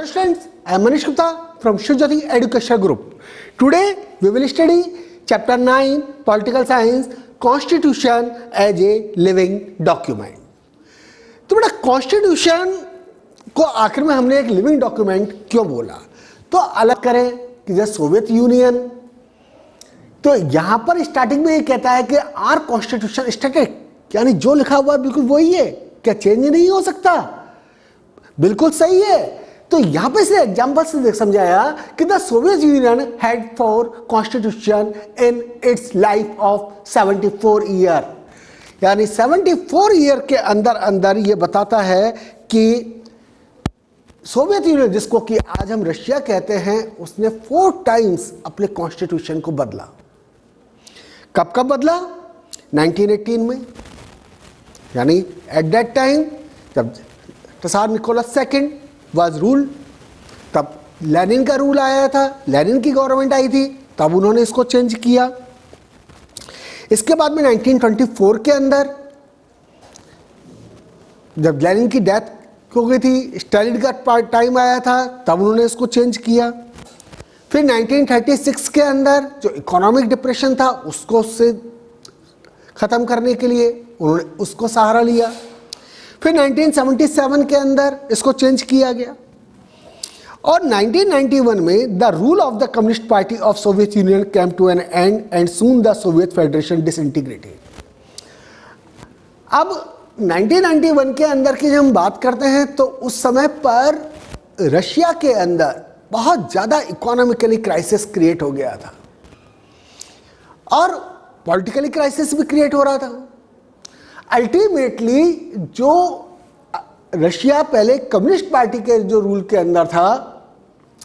Students, I am Manish Gupta from Shujyoti Educational Group. Today we will study Chapter 9 Political Science Constitution as a Living Document. तो बेटा constitution को आखिर में हमने एक living document क्यों बोला? तो अलग करें कि जैसे सोवियत यूनियन, तो यहां पर स्टार्टिंग में ये कहता है कि आर कॉन्स्टिट्यूशन स्टैटिक, यानी जो लिखा हुआ है बिल्कुल वही है, क्या चेंज नहीं हो सकता? बिल्कुल सही है। तो यहां पे से एग्जांपल से समझाया कि the Soviet union had for constitution in its life of 74 year, यानी 74 ईयर के अंदर अंदर ये बताता है कि सोवियत यूनियन, जिसको कि आज हम रशिया कहते हैं, उसने 4 टाइम्स अपने कॉन्स्टिट्यूशन को बदला। कब कब बदला? 1918 में, यानी एट दैट टाइम जब त्सार निकोलस सेकंड वाज रूल, तब लेनिन का रूल आया था, लेनिन की गवर्नमेंट आई थी, तब उन्होंने इसको चेंज किया। इसके बाद में 1924 के अंदर जब लेनिन की डेथ हो गई थी, स्टालिन का टाइम आया था, तब उन्होंने इसको चेंज किया। फिर 1936 के अंदर जो इकोनॉमिक डिप्रेशन था उसको उससे ख़त्म करने के लिए उन्होंने उसको सहारा लिया। फिर 1977 के अंदर इसको चेंज किया गया और 1991 में the rule of the Communist Party of Soviet Union came to an end and soon the Soviet Federation disintegrated. अब 1991 के अंदर की जब हम बात करते हैं तो उस समय पर रशिया के अंदर बहुत ज़्यादा इकोनॉमिकली क्राइसिस क्रिएट हो गया था और पॉलिटिकली क्राइसिस भी क्रिएट हो रहा था। अल्टीमेटली जो रशिया पहले कम्युनिस्ट पार्टी के जो रूल के अंदर था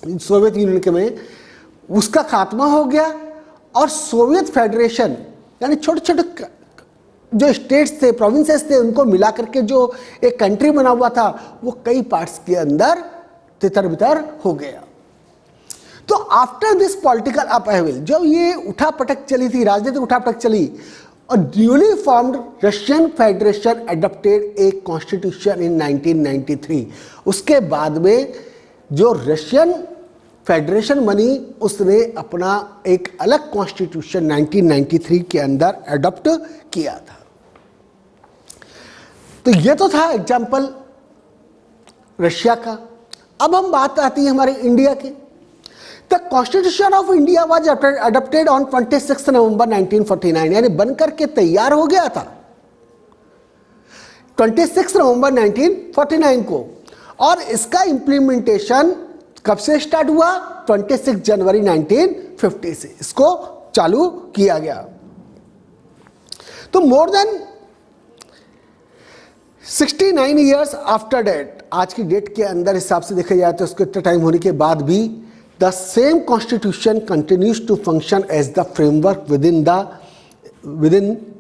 सोवियत यूनियन के में, उसका खात्मा हो गया और सोवियत फेडरेशन, यानी छोटे छोटे जो स्टेट्स थे, प्रोविंसेस थे, उनको मिला करके जो एक कंट्री बना हुआ था वो कई पार्ट्स के अंदर तितर बितर हो गया। तो आफ्टर दिस पॉलिटिकल अपहेवल, जब ये उठापटक चली थी, राजनीतिक उठापटक चली, और newly formed Russian federation adopted a constitution in 1993। उसके बाद में जो रशियन फेडरेशन बनी उसने अपना एक अलग कॉन्स्टिट्यूशन 1993 के अंदर एडॉप्ट किया था। तो ये तो था एग्जाम्पल रशिया का। अब हम बात आती है हमारे इंडिया की। The constitution of India was adopted on 26 नवंबर 1949, यानी बनकर के तैयार हो गया था 26 नवंबर 1949 को, और इसका इंप्लीमेंटेशन कब से स्टार्ट हुआ? 26 जनवरी 1950 से इसको चालू किया गया। तो more than 69 years after date, आज की डेट के अंदर हिसाब से देखा जाए तो उसके इतना टाइम होने के बाद भी the same constitution continues to function as the framework within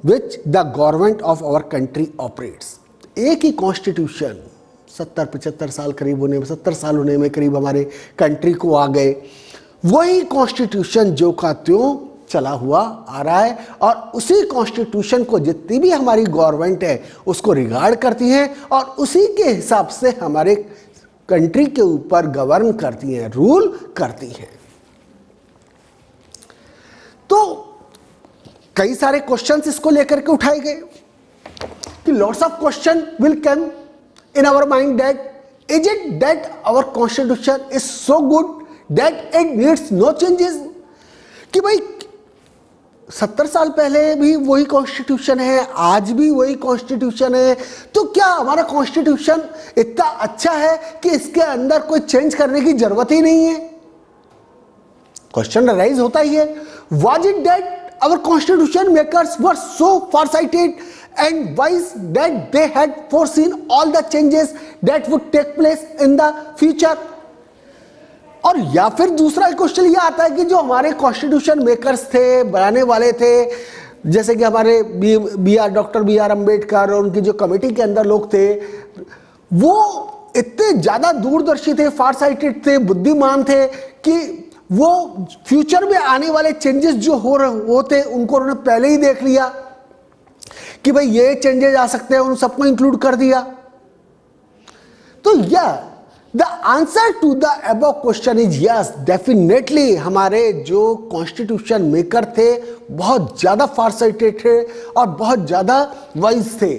which the government of our country operates। एक ही कॉन्स्टिट्यूशन 70-75 साल करीब होने में, 70 साल होने में करीब हमारे कंट्री को आ गए, वही कॉन्स्टिट्यूशन जो का त्यों चला हुआ आ रहा है और उसी कॉन्स्टिट्यूशन को जितनी भी हमारी गवर्नमेंट है उसको रिगार्ड करती है और उसी के हिसाब से हमारे कंट्री के ऊपर गवर्न करती हैं, रूल करती हैं। तो कई सारे क्वेश्चंस इसको लेकर के उठाए गए कि lots of question will come in our mind that is it that our constitution is so good that it needs no changes, कि भाई 70 साल पहले भी वही कॉन्स्टिट्यूशन है, आज भी वही कॉन्स्टिट्यूशन है, तो क्या हमारा कॉन्स्टिट्यूशन इतना अच्छा है कि इसके अंदर कोई चेंज करने की जरूरत ही नहीं है? क्वेश्चन राइज होता ही है। Was it that our constitution makers were so farsighted and wise that they had foreseen all the changes that would take place in the future? और या फिर दूसरा क्वेश्चन ये आता है कि जो हमारे कॉन्स्टिट्यूशन मेकर्स थे, बनाने वाले थे, जैसे कि हमारे डॉक्टर बी आर अम्बेडकर और उनकी जो कमेटी के अंदर लोग थे, वो इतने ज़्यादा दूरदर्शी थे, फारसाइटेड थे, बुद्धिमान थे कि वो फ्यूचर में आने वाले चेंजेस जो होते उनको उन्होंने पहले ही देख लिया कि भाई ये चेंजेस आ सकते हैं, उन सबको इंक्लूड कर दिया। तो यह the answer to the above question is yes, definitely हमारे जो कॉन्स्टिट्यूशन मेकर थे बहुत ज्यादा फारसाइटेड थे और बहुत ज्यादा वाइज थे.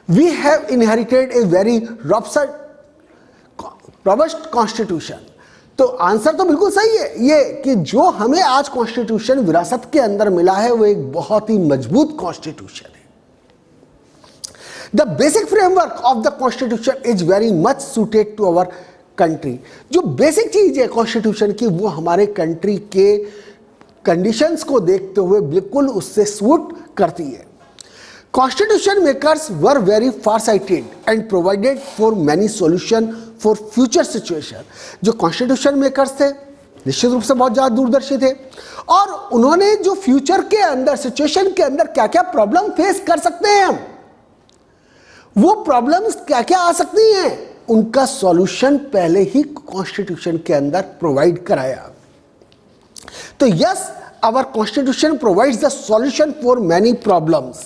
We have inherited a very robust constitution. तो आंसर तो बिल्कुल सही है ये कि जो हमें आज कॉन्स्टिट्यूशन विरासत के अंदर मिला है वो एक बहुत ही मजबूत कॉन्स्टिट्यूशन है. The basic framework of the constitution is very much suited to our country. जो बेसिक चीज है कॉन्स्टिट्यूशन की वो हमारे कंट्री के कंडीशंस को देखते हुए बिल्कुल उससे सूट करती है. Constitution makers were very far sighted and provided for many solution for future situation. जो कॉन्स्टिट्यूशन मेकर्स थे निश्चित रूप से बहुत ज्यादा दूरदर्शी थे और उन्होंने जो फ्यूचर के अंदर सिचुएशन के अंदर क्या क्या प्रॉब्लम फेस कर सकते हैं हम, वो प्रॉब्लम्स क्या क्या आ सकती हैं, उनका सॉल्यूशन पहले ही कॉन्स्टिट्यूशन के अंदर प्रोवाइड कराया. तो yes, our constitution provides the solution for many problems.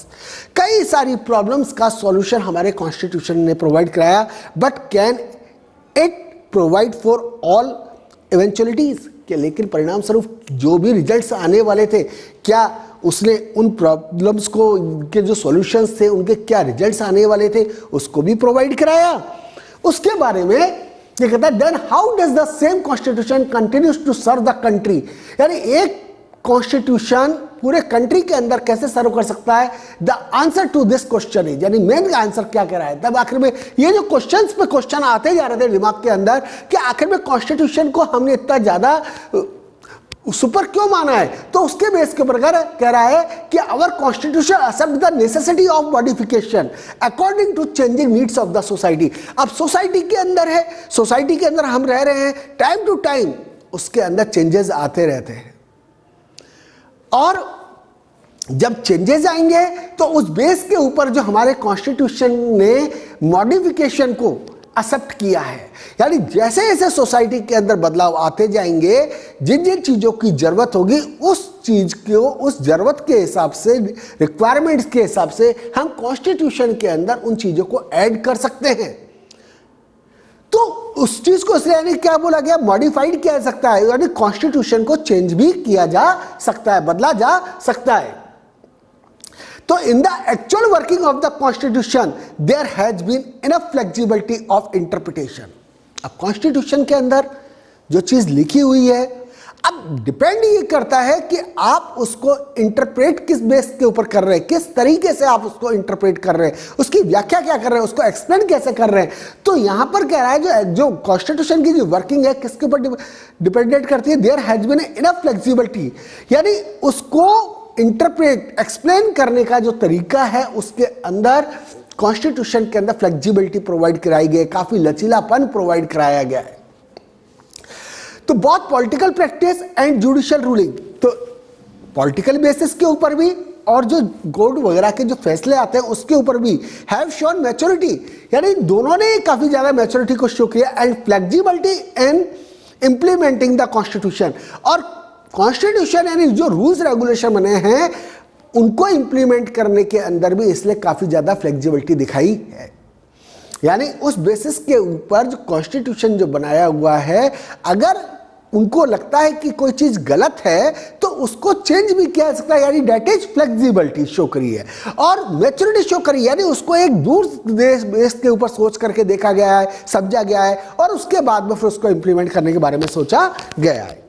कई सारी प्रॉब्लम्स का सॉल्यूशन हमारे कॉन्स्टिट्यूशन ने प्रोवाइड कराया. But can it provide for all eventualities? के लेकिन परिणाम स्वरूप जो भी रिजल्ट्स आने वाले थे, क्या उसने उन प्रॉब्लम्स को के जो सॉल्यूशंस थे उनके क्या रिजल्ट्स आने वाले थे उसको भी प्रोवाइड कराया? उसके बारे में ये कहता है then how does the same constitution continues to serve the country. यानी एक कॉन्स्टिट्यूशन पूरे कंट्री के अंदर कैसे सर्व कर सकता है? The answer to this question is, यानी मेन आंसर क्या कह रहा है. तब आखिर में ये जो क्वेश्चंस पे क्वेश्चन आते जा रहे थे दिमाग के अंदर कि आखिर में कॉन्स्टिट्यूशन को हमने इतना ज्यादा सुपर क्यों माना है, तो उसके बेस के ऊपर कह रहा है कि our constitution accept the necessity of modification according to changing needs of the society. अब सोसाइटी के अंदर है, सोसाइटी के अंदर हम रह रहे हैं, टाइम टू टाइम उसके अंदर चेंजेस आते रहते हैं और जब चेंजेस आएंगे तो उस बेस के ऊपर जो हमारे कॉन्स्टिट्यूशन ने मॉडिफिकेशन को एक्सेप्ट किया है, यानी जैसे जैसे सोसाइटी के अंदर बदलाव आते जाएंगे, जिन जिन चीजों की जरूरत होगी उस चीज को उस जरूरत के हिसाब से, रिक्वायरमेंट्स के हिसाब से हम कॉन्स्टिट्यूशन के अंदर उन चीजों को ऐड कर सकते हैं. तो उस चीज को इसलिए यानी क्या बोला गया, मॉडिफाइड किया जा सकता है, यानी कॉन्स्टिट्यूशन को चेंज भी किया जा सकता है, बदला जा सकता है. तो in the actual working of the constitution there has been enough flexibility of interpretation. अब कॉन्स्टिट्यूशन के अंदर जो चीज लिखी हुई है, अब डिपेंड ये करता है कि आप उसको इंटरप्रेट किस बेस के ऊपर कर रहे हैं, किस तरीके से आप उसको इंटरप्रेट कर रहे हैं, उसकी व्याख्या क्या कर रहे हैं, उसको एक्सप्लेन कैसे कर रहे हैं. तो यहां पर कह रहा है जो कॉन्स्टिट्यूशन की जो वर्किंग है किसके ऊपर डिपेंडेंट करती है, there has been enough flexibility, यानी उसको इंटरप्रेट एक्सप्लेन करने का जो तरीका है उसके अंदर कॉन्स्टिट्यूशन के अंदर फ्लेक्सिबिलिटी प्रोवाइड कराई गई, काफी लचीलापन प्रोवाइड कराया गया है. तो बहुत political practice and judicial ruling, तो पॉलिटिकल बेसिस के ऊपर भी और जो कोर्ट वगैरह के जो फैसले आते हैं उसके ऊपर भी हैव शोन मैच्योरिटी, यानी दोनों ने काफी ज्यादा मैच्योरिटी को शो किया. And flexibility in implementing the constitution, और कॉन्स्टिट्यूशन यानी जो रूल्स रेगुलेशन बने हैं उनको इंप्लीमेंट करने के अंदर भी इसलिए काफी ज्यादा फ्लेक्सिबिलिटी दिखाई है. यानी उस बेसिस के ऊपर जो कॉन्स्टिट्यूशन जो बनाया हुआ है, अगर उनको लगता है कि कोई चीज गलत है तो उसको चेंज भी किया जा सकता है, यानी डेट इज फ्लेक्सिबिलिटी शो करी है और मैच्योरिटी शो करी, यानी उसको एक दूर बेस के ऊपर सोच करके देखा गया है, समझा गया है और उसके बाद में फिर उसको इंप्लीमेंट करने के बारे में सोचा गया है.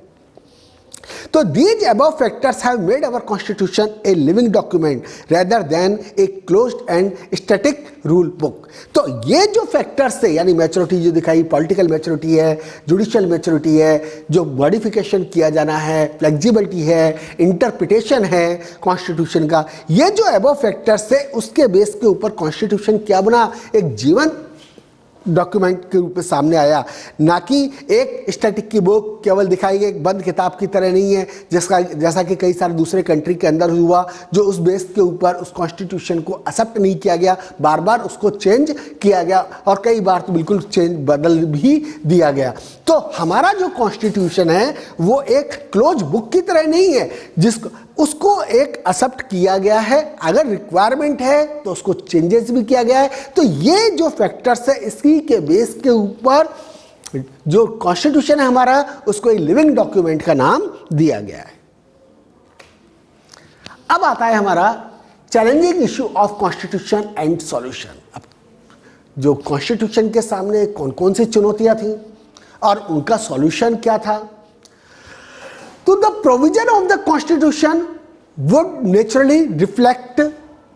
तो these above factors have made our constitution a living document rather than a closed and static rule book. तो ये जो फैक्टर्स थे, यानी मैच्योरिटी जो दिखाई, पॉलिटिकल मैच्योरिटी है, जुडिशियल मैच्योरिटी है, जो मॉडिफिकेशन किया जाना है, फ्लेक्सिबिलिटी है, इंटरप्रिटेशन है कॉन्स्टिट्यूशन का, ये जो अबव फैक्टर्स थे उसके बेस के ऊपर कॉन्स्टिट्यूशन क्या बना, एक जीवन डॉक्यूमेंट के रूप में सामने आया, ना कि एक स्टैटिक की बुक केवल दिखाई गई, एक बंद किताब की तरह नहीं है जैसा कि कई सारे दूसरे कंट्री के अंदर हुआ, जो उस बेस के ऊपर उस कॉन्स्टिट्यूशन को एक्सेप्ट नहीं किया गया, बार बार उसको चेंज किया गया और कई बार तो बिल्कुल चेंज बदल भी दिया गया. तो हमारा जो कॉन्स्टिट्यूशन है वो एक क्लोज बुक की तरह नहीं है जिसको उसको एक एक्सेप्ट किया गया है, अगर रिक्वायरमेंट है तो उसको चेंजेस भी किया गया है. तो ये जो फैक्टर्स है इसी के बेस के ऊपर जो कॉन्स्टिट्यूशन है हमारा, उसको एक लिविंग डॉक्यूमेंट का नाम दिया गया है। अब आता है हमारा challenging issue of constitution and solution. अब जो कॉन्स्टिट्यूशन के सामने कौन कौन सी चुनौतियां थी और उनका सॉल्यूशन क्या था। तो the provision of the constitution would naturally reflect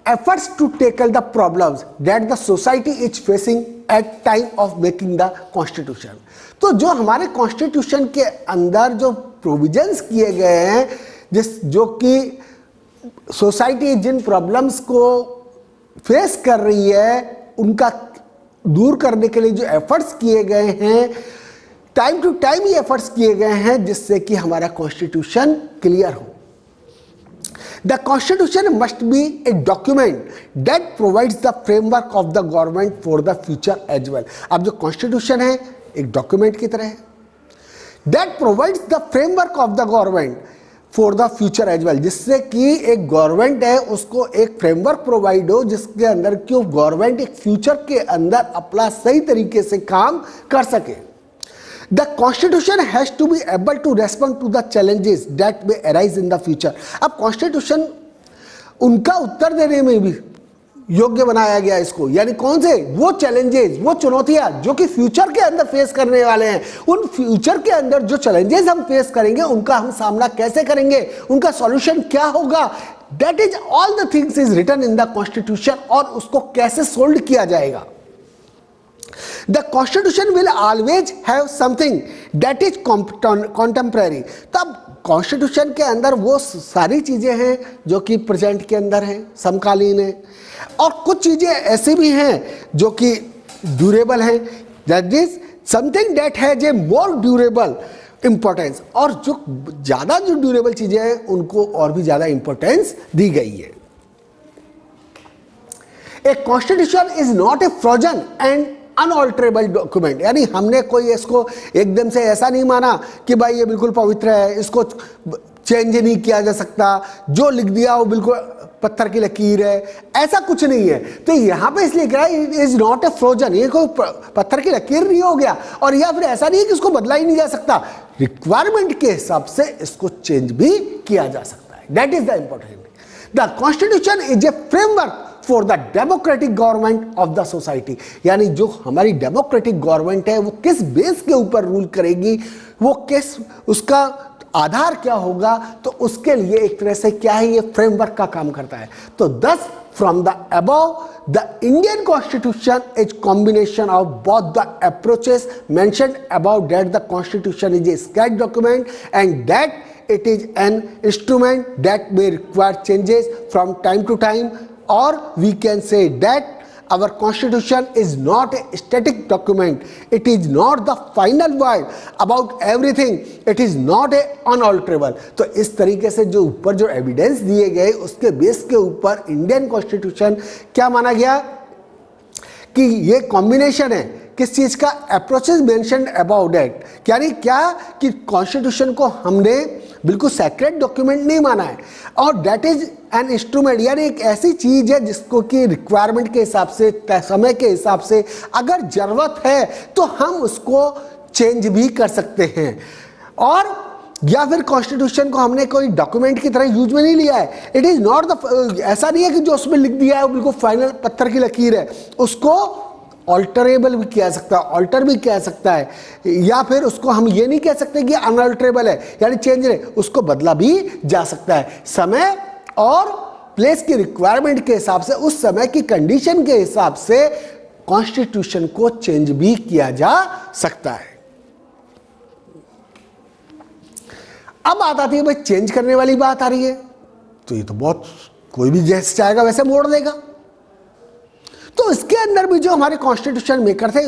efforts to tackle the problems that the society is facing at time of making the constitution। तो जो हमारे कॉन्स्टिट्यूशन के अंदर जो प्रोविजंस किए गए हैं, जो कि सोसाइटी जिन प्रॉब्लम्स को फेस कर रही है उनका दूर करने के लिए जो एफर्ट्स किए गए हैं, टाइम टू टाइम ये एफर्ट्स किए गए हैं जिससे कि हमारा कॉन्स्टिट्यूशन क्लियर हो। The Constitution must be a document that provides the framework of the government for the future as well। अब जो Constitution है एक डॉक्यूमेंट की तरह है, that provides the framework of the government for the future as well, जिससे कि एक गवर्नमेंट है उसको एक फ्रेमवर्क प्रोवाइड हो जिसके अंदर कि गवर्नमेंट एक फ्यूचर के अंदर अपना सही तरीके से काम कर सके। The Constitution has to be able to respond to the challenges that may arise in the future। अब Constitution उनका उत्तर देने में भी योग्य बनाया गया इसको, यानी कौन से वो चैलेंजेस, वो चुनौतियां जो कि फ्यूचर के अंदर फेस करने वाले हैं, उन फ्यूचर के अंदर जो चैलेंजेस हम फेस करेंगे उनका हम सामना कैसे करेंगे, उनका सॉल्यूशन क्या होगा, that is all the things is written in the constitution, और उसको कैसे सोल्व किया जाएगा। The Constitution will always have something that is contemporary। तब कॉन्स्टिट्यूशन के अंदर वो सारी चीजें हैं जो कि प्रेजेंट के अंदर हैं, समकालीन है, और कुछ चीजें ऐसी भी हैं जो कि ड्यूरेबल हैं, that is something that has a more durable importance, और जो ज्यादा जो ड्यूरेबल चीजें हैं उनको और भी ज्यादा इंपॉर्टेंस दी गई है। A constitution is not a frozen and unalterable document, यानी हमने कोई इसको एकदम से ऐसा नहीं माना कि भाई ये बिल्कुल पवित्र है, इसको चेंज नहीं किया जा सकता, जो लिख दिया वो बिल्कुल पत्थर की लकीर है, ऐसा कुछ नहीं है। तो यहाँ पे इसलिए कहा it is not a frozen, ये कोई पत्थर की लकीर नहीं हो गया, और या फिर ऐसा नहीं है कि इसको बदला ही नहीं जा सकता, रिक्वायरमेंट के हिसाब से इसको चेंज भी किया जा सकता है। That is the important. The constitution is a framework for the democratic government of the society, यानी जो हमारी डेमोक्रेटिक गवर्नमेंट है वो किस बेस के ऊपर रूल करेगी, वो किस, उसका आधार क्या होगा, तो उसके लिए एक तरह से क्या है, ये फ्रेमवर्क का काम करता है। तो दस from the above the Indian constitution is combination of both the approaches mentioned about, that the constitution is a sketch document and that it is an instrument that may require changes from time to time, or we can say that our constitution is not a static document, it is not the final word about everything, it is not a unalterable। तो इस तरीके से जो ऊपर जो evidence दिए गए उसके बेस के ऊपर इंडियन कॉन्स्टिट्यूशन क्या माना गया कि ये कॉम्बिनेशन है किस चीज का, अप्रोचेस मेंशन्ड अबाउट दैट, यानी क्या कि कॉन्स्टिट्यूशन को हमने बिल्कुल सेक्रेट डॉक्यूमेंट नहीं माना है, और दैट इज एन इंस्ट्रूमेंट, यानी एक ऐसी चीज है जिसको कि रिक्वायरमेंट के हिसाब से, समय के हिसाब से अगर जरूरत है तो हम उसको चेंज भी कर सकते हैं, और या फिर कॉन्स्टिट्यूशन को हमने कोई डॉक्यूमेंट की तरह यूज में नहीं लिया है। इट इज नॉट द, ऐसा नहीं है कि जो उसमें लिख दिया है वो बिल्कुल फाइनल पत्थर की लकीर है, उसको ऑल्टरेबल भी किया सकता है, ऑल्टर भी किया सकता है, या फिर उसको हम ये नहीं कह सकते कि अनअल्टरेबल है यानी चेंज है, उसको बदला भी जा सकता है। समय और प्लेस की रिक्वायरमेंट के हिसाब से, उस समय की कंडीशन के हिसाब से कॉन्स्टिट्यूशन को चेंज भी किया जा सकता है। अब बात आती है भाई चेंज करने वाली बात आ रही है, तो ये तो बहुत, कोई भी जैसे चाहेगा वैसे मोड़ देगा। तो इसके अंदर भी जो हमारे कॉन्स्टिट्यूशन मेकर थे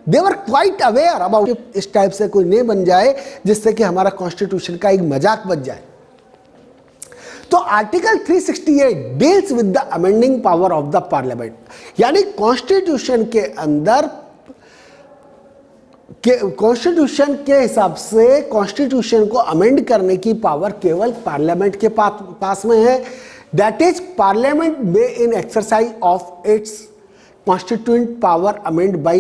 दे वर क्वाइट अवेयर अबाउट, इस टाइप से कोई नहीं बन जाए जिससे कि हमारा कॉन्स्टिट्यूशन का एक मजाक बच जाए। तो article 368 deals with the amending power of the parliament, यानी कॉन्स्टिट्यूशन के अंदर कॉन्स्टिट्यूशन के हिसाब से कॉन्स्टिट्यूशन को अमेंड करने की पावर केवल पार्लियामेंट के पास में है। दैट इज पार्लियामेंट में in exercise of its constituent power amend by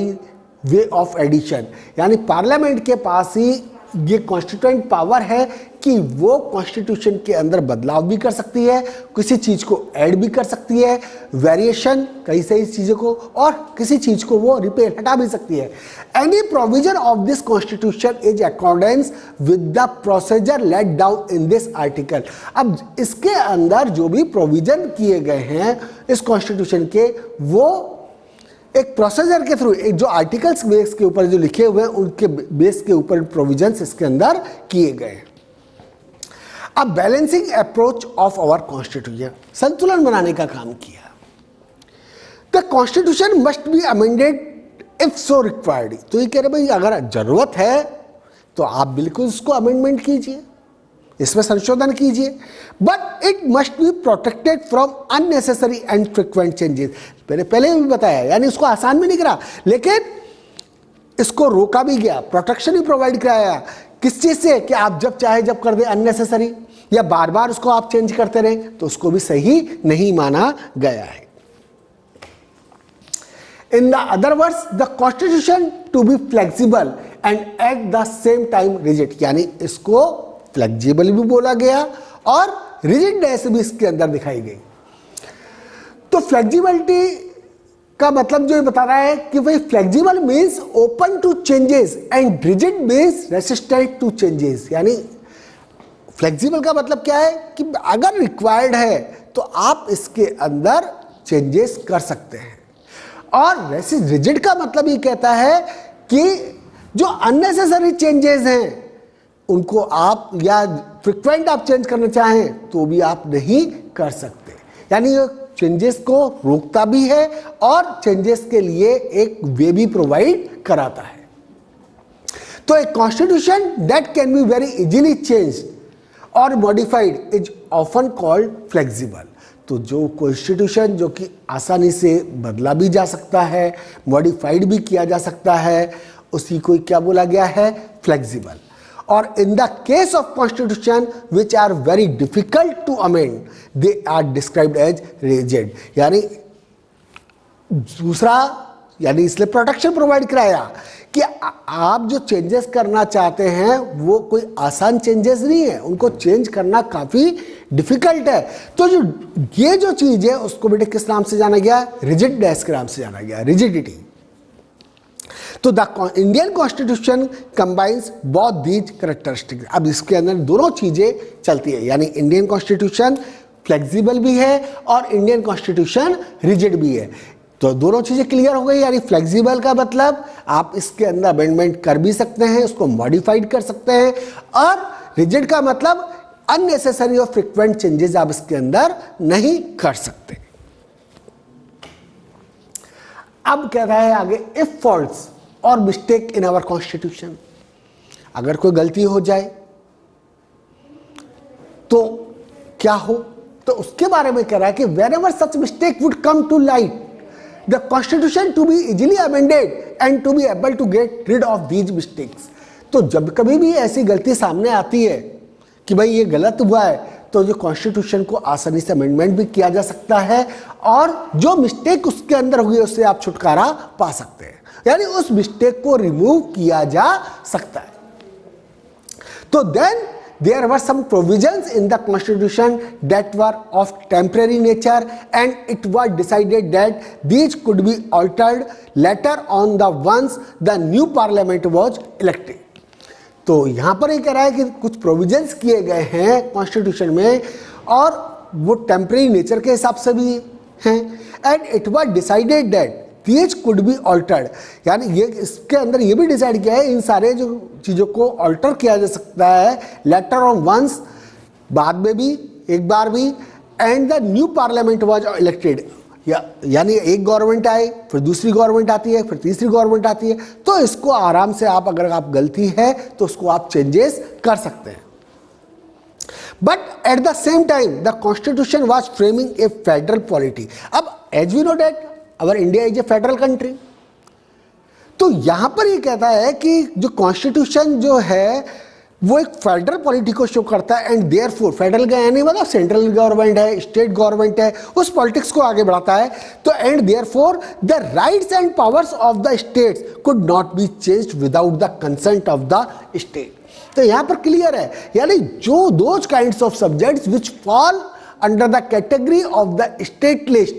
way of addition, यानी पार्लियामेंट के पास ही ये कॉन्स्टिट्यूएंट पावर है कि वो कॉन्स्टिट्यूशन के अंदर बदलाव भी कर सकती है, किसी चीज को ऐड भी कर सकती है, वेरिएशन कई सारी चीजों को, और किसी चीज को वो रिपेयर हटा भी सकती है। Any provision of this constitution is accordance with the procedure laid down in this article. अब इसके अंदर जो भी प्रोविजन किए गए हैं इस कॉन्स्टिट्यूशन के, वो एक प्रोसीजर के थ्रू, एक जो आर्टिकल्स बेस के ऊपर जो लिखे हुए हैं उनके बेस के ऊपर प्रोविजंस इसके अंदर किए गए हैं। अब balancing approach of our constitution, संतुलन बनाने का काम किया। The constitution must be amended if so required. तो ये कह रहे भाई अगर जरूरत है तो आप बिल्कुल उसको अमेंडमेंट कीजिए, इसमें संशोधन कीजिए, but it must be protected from unnecessary and frequent changes. मैंने पहले भी बताया, यानी उसको आसान भी नहीं करा, लेकिन इसको रोका भी गया, प्रोटेक्शन भी प्रोवाइड कराया। किस चीज से? कि आप जब चाहे जब कर दे अननेसेसरी, या बार बार उसको आप चेंज करते रहे, तो उसको भी सही नहीं माना गया है। In the other words, the constitution to be flexible and at the same time rigid, यानी इसको फ्लेक्सिबल भी बोला गया और रिजिडनेस भी इसके अंदर दिखाई गई। तो फ्लेक्सिबिलिटी का मतलब जो ये बता रहा है कि भाई flexible means open to changes and rigid means resistant to changes. यानी फ्लेक्सिबल का मतलब क्या है कि अगर रिक्वायर्ड है तो आप इसके अंदर चेंजेस कर सकते हैं, और रिजिड का मतलब ये कहता है कि जो अननेसेसरी चेंजेस हैं उनको आप, या फ्रिक्वेंट आप चेंज करना चाहें तो भी आप नहीं कर सकते। यानी ये चेंजेस को रोकता भी है और चेंजेस के लिए एक वे भी प्रोवाइड कराता है। तो एक constitution that can be very easily changed और modified is often called flexible. तो जो कॉन्स्टिट्यूशन जो कि आसानी से बदला भी जा सकता है, मॉडिफाइड भी किया जा सकता है, उसी को क्या बोला गया है? फ्लेक्सिबल। और in the case of constitution which are very difficult to amend they are described as rigid. यानी दूसरा, यानी इसलिए प्रोटेक्शन प्रोवाइड कराया कि आप जो चेंजेस करना चाहते हैं वो कोई आसान चेंजेस नहीं है, उनको चेंज करना काफी डिफिकल्ट है। तो जो ये जो चीज है उसको बेटे किस नाम से जाना गया? रिजिडनेस के नाम से जाना गया, रिजिडिटी। तो the Indian constitution combines both these characteristics. अब इसके अंदर दोनों चीजें चलती है, यानी इंडियन कॉन्स्टिट्यूशन फ्लेक्सिबल भी है और इंडियन कॉन्स्टिट्यूशन रिजिड भी है। तो दोनों चीजें क्लियर हो गई। यानी फ्लेक्सिबल का मतलब आप इसके अंदर अमेंडमेंट कर भी सकते हैं, उसको मॉडिफाइड कर सकते हैं, और रिजिड का मतलब अननेसेसरी और फ्रिक्वेंट चेंजेस आप इसके अंदर नहीं कर सकते। अब कह रहा है आगे, इफ फॉल्ट्स और मिस्टेक इन आवर कॉन्स्टिट्यूशन, अगर कोई गलती हो जाए तो क्या हो? तो उसके बारे में कह रहा है कि whenever such mistake would come to light, the constitution to be easily amended and to be able to get rid of these mistakes। तो जब कभी भी ऐसी गलती सामने आती है कि भाई ये गलत हुआ है, तो जो कॉन्स्टिट्यूशन को आसानी से अमेंडमेंट भी किया जा सकता है और जो मिस्टेक उसके अंदर हुई है उससे आप छुटकारा पा सकते हैं, यानी उस मिस्टेक को रिमूव किया जा सकता है। तो then there were some provisions in the constitution that were of temporary nature and it was decided that these could be altered later on the once the new parliament was elected। तो यहां पर ये कह रहा है कि कुछ provisions किए गए हैं कॉन्स्टिट्यूशन में और वो टेम्परेरी नेचर के हिसाब से भी हैं, and it was decided that these could be altered. यानी ये इसके अंदर ये भी डिसाइड किया है इन सारे जो चीज़ों को ऑल्टर किया जा सकता है लेटर ऑन वंस, बाद में भी, एक बार भी, and the new parliament was elected. यानी एक गवर्नमेंट आए, फिर दूसरी गवर्नमेंट आती है, फिर तीसरी गवर्नमेंट आती है, तो इसको आराम से आप, अगर आप गलती है तो उसको आप चेंजेस कर सकते हैं। But at the same time the constitution was framing a federal polity. अब as we know that our India is a federal country, तो यहां पर ये कहता है कि जो कॉन्स्टिट्यूशन जो है वो एक फेडरल पॉलिटी को शो करता है एंड देयरफॉर फेडरल का यानी मतलब सेंट्रल गवर्नमेंट है, स्टेट गवर्नमेंट है, उस पॉलिटिक्स को आगे बढ़ाता है। तो and therefore the rights and powers of the states could not be changed without the consent of the state. तो यहां पर क्लियर है, यानी जो those kinds of subjects which fall under the category of the state list,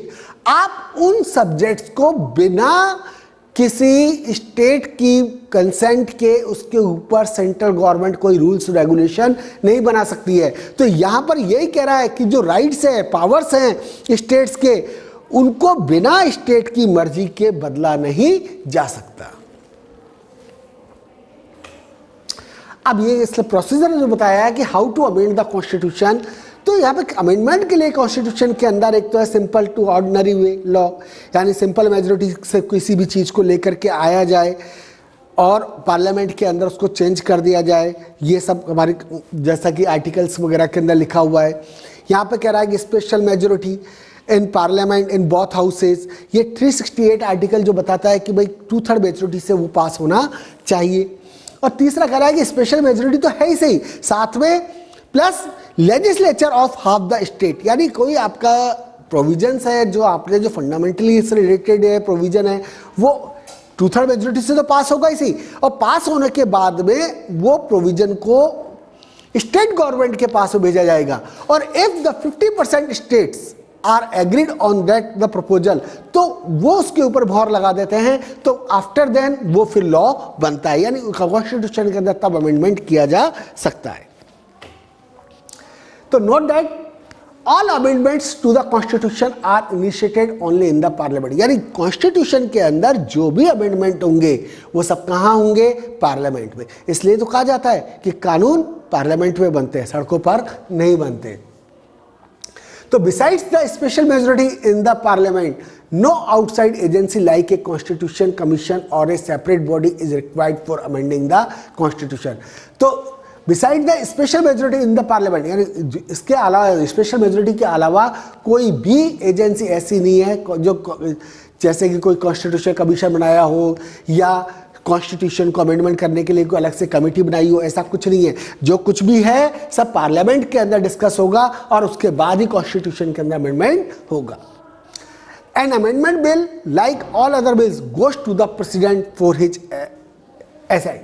आप उन subjects को बिना किसी स्टेट की कंसेंट के उसके ऊपर सेंट्रल गवर्नमेंट कोई रूल्स रेगुलेशन नहीं बना सकती है। तो यहां पर यही कह रहा है कि जो राइट्स है, पावर्स हैं स्टेट्स के, उनको बिना स्टेट की मर्जी के बदला नहीं जा सकता। अब ये इसलिए प्रोसीजर जो बताया है कि how to amend the constitution, तो यहाँ पे अमेंडमेंट के लिए कॉन्स्टिट्यूशन के अंदर एक तो है simple to ordinary way law, यानी सिंपल मेजोरिटी से किसी भी चीज़ को लेकर के आया जाए और पार्लियामेंट के अंदर उसको चेंज कर दिया जाए। ये सब हमारे जैसा कि आर्टिकल्स वगैरह के अंदर लिखा हुआ है। यहाँ पे कह रहा है कि special majority in parliament in both houses, ये 368 आर्टिकल जो बताता है कि भाई 2/3 मेजोरिटी से वो पास होना चाहिए। और तीसरा कह रहा है कि स्पेशल मेजोरिटी तो है ही सही, साथ में plus legislature of half the state, यानी कोई आपका प्रोविजंस है जो आपने जो फंडामेंटली इससे रिलेटेड है प्रोविजन है, वो 2/3 मेजोरिटी से तो पास होगा ही सही, और पास होने के बाद में वो प्रोविजन को स्टेट गवर्नमेंट के पास भेजा जाएगा। और if the 50% states are agreed on that the proposal, तो वो उसके ऊपर मोहर लगा देते हैं, तो आफ्टर देन वो फिर लॉ बनता है, यानी कॉन्स्टिट्यूशन के अंदर तब अमेंडमेंट किया जा सकता है। तो note that all amendments to the constitution are initiated only in the parliament, यानी कॉन्स्टिट्यूशन के अंदर जो भी अमेंडमेंट होंगे वो सब कहाँ होंगे? पार्लियामेंट में। इसलिए तो कहा जाता है कि कानून पार्लियामेंट में बनते हैं, सड़कों पर नहीं बनते। तो besides the special majority in the parliament, no outside agency like a constitution commission और a separate body is required for amending the constitution. तो beside the special majority in the parliament, यानी इसके अलावा स्पेशल मेजोरिटी के अलावा कोई भी agency ऐसी नहीं है जो जैसे कि कोई कॉन्स्टिट्यूशन कमीशन बनाया हो या कॉन्स्टिट्यूशन को अमेंडमेंट करने के लिए कोई अलग से कमेटी बनाई हो, ऐसा कुछ नहीं है। जो कुछ भी है सब पार्लियामेंट के अंदर डिस्कस होगा और उसके बाद ही कॉन्स्टिट्यूशन के अंदर अमेंडमेंट होगा। An amendment bill like all other bills goes to the president for his assent.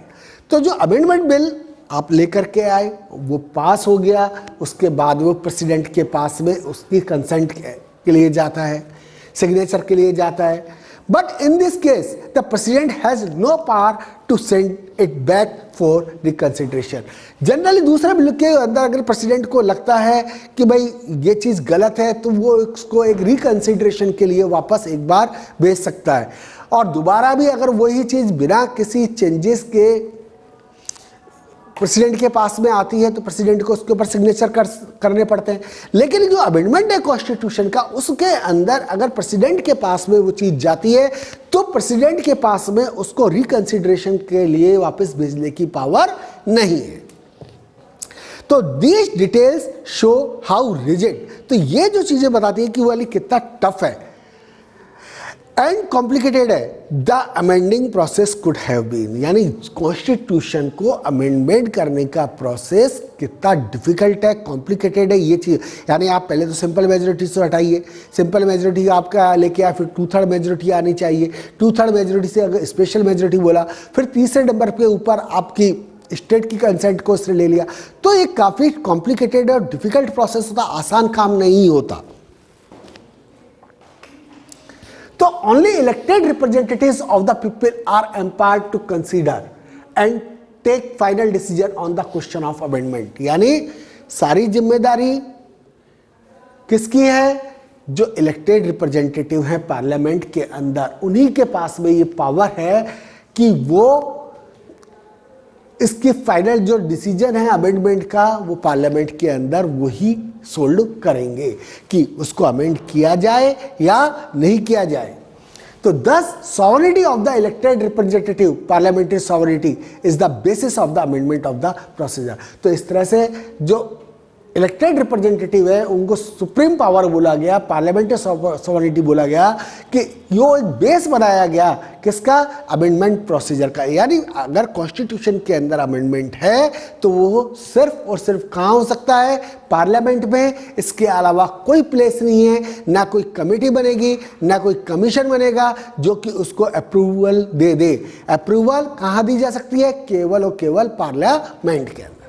तो जो अमेंडमेंट बिल आप लेकर के आए वो पास हो गया, उसके बाद वो प्रेसिडेंट के पास में उसकी कंसेंट के लिए जाता है, सिग्नेचर के लिए जाता है। But in this case the president has no power to send it back for reconsideration. Generally दूसरे बिल के अंदर अगर प्रेसिडेंट को लगता है कि भाई ये चीज़ गलत है तो वो उसको एक रिकंसिडरेशन के लिए वापस एक बार भेज सकता है, और दोबारा भी अगर वही चीज़ बिना किसी चेंजेस के प्रेसिडेंट के पास में आती है तो प्रेसिडेंट को उसके ऊपर सिग्नेचर करने पड़ते हैं। लेकिन जो अमेंडमेंट है कॉन्स्टिट्यूशन का, उसके अंदर अगर प्रेसिडेंट के पास में वो चीज़ जाती है तो प्रेसिडेंट के पास में उसको रिकंसिडरेशन के लिए वापस भेजने की पावर नहीं है। तो these details show how rigid, तो ये जो चीज़ें बताती है कि वो वाली कितना टफ है एंड कॉम्प्लिकेटेड है the amending process could have been, यानी कॉन्स्टिट्यूशन को अमेंडमेंट करने का प्रोसेस कितना डिफिकल्ट है, कॉम्प्लिकेटेड है ये चीज़। यानी आप पहले तो सिंपल मेजोरिटी से हटाइए, सिंपल मेजोरिटी आपका लेके आए, फिर 2/3 मेजोरिटी आनी चाहिए, 2/3 मेजोरिटी से अगर स्पेशल मेजोरिटी बोला, फिर तीसरे नंबर के ऊपर आपकी स्टेट की कंसेंट को उसने ले लिया। तो ये काफ़ी कॉम्प्लिकेटेड और डिफिकल्ट प्रोसेस होता, आसान काम नहीं होता। तो only elected representatives of the people are empowered to consider and take final decision on the question of amendment, यानी सारी जिम्मेदारी किसकी है? जो इलेक्टेड रिप्रेजेंटेटिव हैं पार्लियामेंट के अंदर, उन्हीं के पास में ये पावर है कि वो इसकी फाइनल जो डिसीजन है अमेंडमेंट का वो पार्लियामेंट के अंदर वही सोल्व करेंगे कि उसको अमेंड किया जाए या नहीं किया जाए। तो दस sovereignty of the elected representative parliamentary sovereignty is the basis of the amendment of the procedure. तो इस तरह से जो इलेक्टेड रिप्रेजेंटेटिव है उनको सुप्रीम पावर बोला गया, पार्लियामेंट्री सॉवरेनिटी बोला गया कि यो एक बेस बनाया गया किसका, अमेंडमेंट प्रोसीजर का। यानी अगर कॉन्स्टिट्यूशन के अंदर अमेंडमेंट है तो वो सिर्फ और सिर्फ कहाँ हो सकता है, पार्लियामेंट में। इसके अलावा कोई प्लेस नहीं है, ना कोई कमेटी बनेगी ना कोई कमीशन बनेगा जो कि उसको अप्रूवल दे दे। अप्रूवल कहाँ दी जा सकती है, केवल और केवल पार्लियामेंट के अंदर।